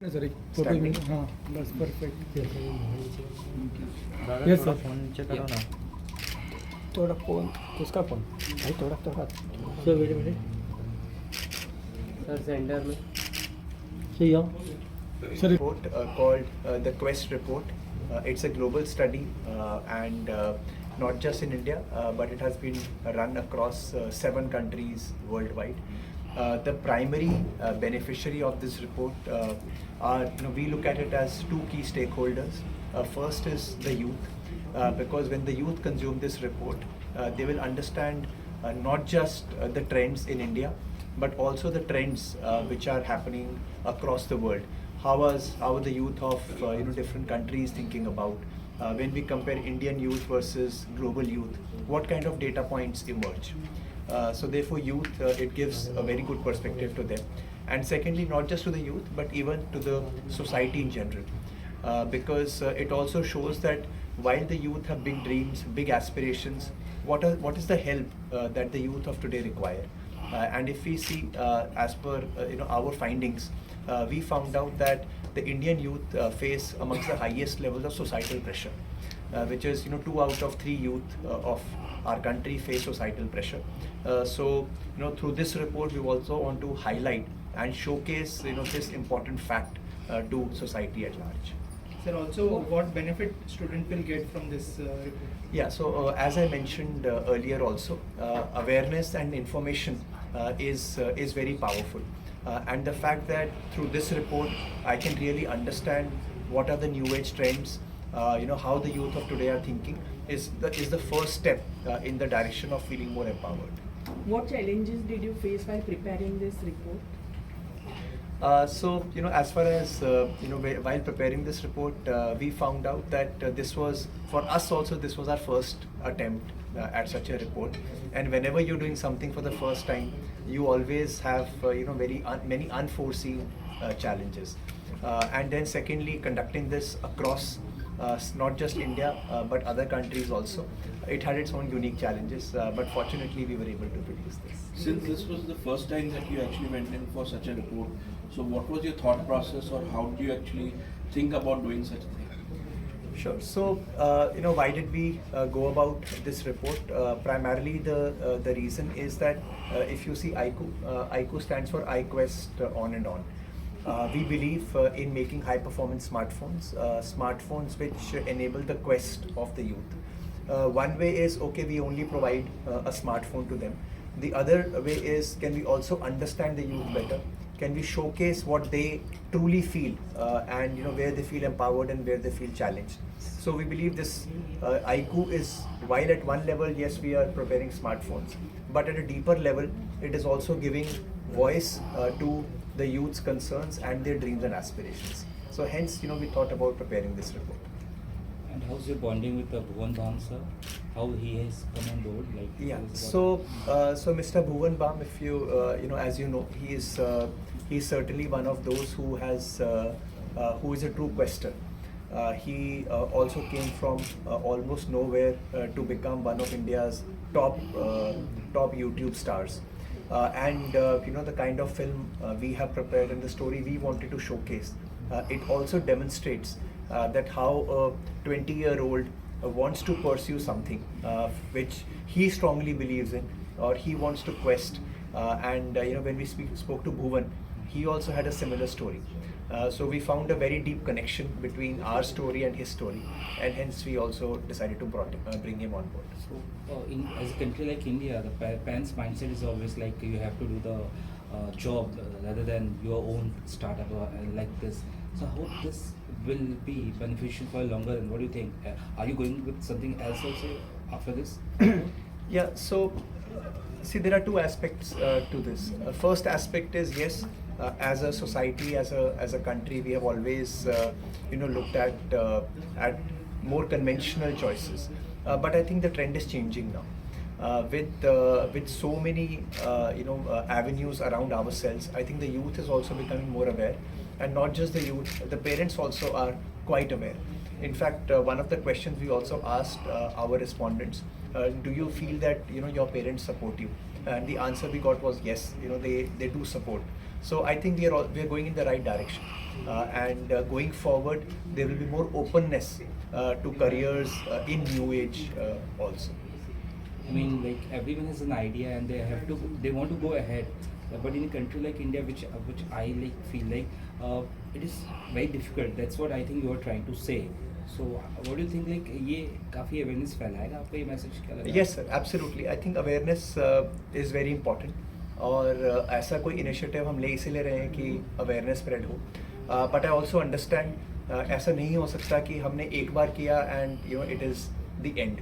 नहीं सर एक photo Standing. हाँ बस परफेक्ट दादा Yes, थोड़ा sir. फोन चेक करो ना. थोड़ा फोन किसका फोन भाई थोड़ा sir wait minute sir centre में. सही हो sir Report called the Quest report. It's a global study and not just in India, but it has been run across 7 countries worldwide. The primary beneficiary of this report are, we look at it as two key stakeholders. First is the youth, because when the youth consume this report, they will understand not just the trends in India, but also the trends which are happening across the world. How are the youth of different countries thinking about when we compare Indian youth versus global youth? What kind of data points emerge? So therefore, youth it gives a very good perspective to them, and secondly, not just to the youth, but even to the society in general, because it also shows that while the youth have big dreams, big aspirations, what is the help that the youth of today require? And if we see, as per our findings, we found out that the Indian youth face amongst the highest levels of societal pressure, which is 2 out of 3 youth of our country face societal pressure. So through this report, we also want to highlight and showcase this important fact to society at large. Sir, also what benefit student will get from this report? Yeah, so as I mentioned earlier also, awareness and information is very powerful. And the fact that through this report, I can really understand what are the new age trends, how the youth of today are thinking is the first step in the direction of feeling more empowered. What challenges did you face while preparing this report? So as far as while preparing this report, we found out that this was for us also, this was our first attempt at such a report. And whenever you're doing something for the first time, you always have many unforeseen challenges. And then secondly, conducting this across not just India but other countries also, it had its own unique challenges. But fortunately, we were able to produce this. Since this was the first time that you actually went in for such a report, so what was your thought process, or how do you actually think about doing such a thing? Sure. So, why did we go about this report? Primarily, the reason is that if you see iQOO, iQOO stands for iQuest on and on. We believe in making high-performance smartphones which enable the quest of the youth. One way is, okay, we only provide a smartphone to them. The other way is, can we also understand the youth better? Can we showcase what they truly feel and where they feel empowered and where they feel challenged? So we believe this iQOO is, while at one level, yes, we are preparing smartphones, but at a deeper level, it is also giving voice to the youth's concerns and their dreams and aspirations. So hence, we thought about preparing this report. And how's your bonding with Bhuvan Bam sir? How he has come on board? Like Yeah. tell us about So Mr. Bhuvan Bam, if you as you know, he's certainly one of those who has who is a true quester. He also came from almost nowhere to become one of India's top YouTube stars. And the kind of film we have prepared and the story we wanted to showcase, it also demonstrates that how a 20-year-old wants to pursue something which he strongly believes in, or he wants to quest. And when we spoke to Bhuvan, he also had a similar story. So we found a very deep connection between our story and his story, and hence we also decided to bring him on board. as a country like India, the parents' mindset is always like you have to do the job rather than your own startup or like this. So how this will be beneficial for longer, and what do you think? Are you going with something else also after this? Yeah, so see, there are two aspects to this. First aspect is, yes, as a society, as a country, we have always looked at more conventional choices. But I think the trend is changing now. With so many avenues around ourselves, I think the youth is also becoming more aware, and not just the youth, the parents also are quite aware. In fact, one of the questions we also asked our respondents, do you feel that your parents support you? And the answer we got was yes, they do support. So I think we are going in the right direction, and going forward there will be more openness to careers in new age also. I mean, like everyone has an idea and they want to go ahead. But in a country like India, which I like feel like it is very difficult. That's what I think you are trying to say. So what do you think? Like ये काफी awareness फैलाएगा आपका ये message क्या लगता है? Yes sir, absolutely. I think awareness is very important. और ऐसा कोई initiative हम ले इसीलिए रहे हैं कि awareness spread हो. But I also understand ऐसा नहीं हो सकता कि हमने एक बार किया and it is the end.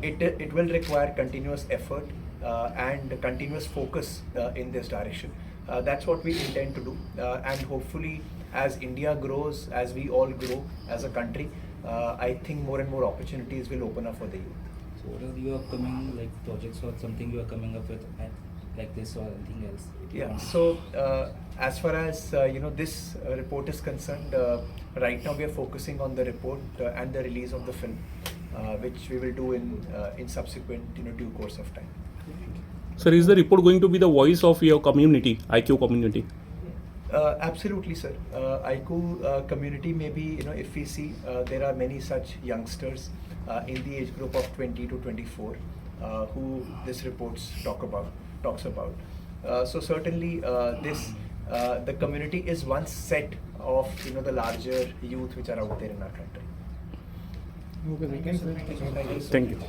It will require continuous effort and continuous focus in this direction. That's what we intend to do, and hopefully as India grows, as we all grow as a country, I think more and more opportunities will open up for the youth. So what are your upcoming like projects or something you are coming up with like this or anything else? Yeah. So as far as this report is concerned, right now we are focusing on the report and the release of the film, which we will do in subsequent due course of time. Sir, is the report going to be the voice of your community, iQOO community? Absolutely, sir. iQOO community, maybe if we see there are many such youngsters in the age group of 20 to 24 who this report talks about. So certainly the community is one set of the larger youth which are out there in our country. Okay, Thank you. Thank you.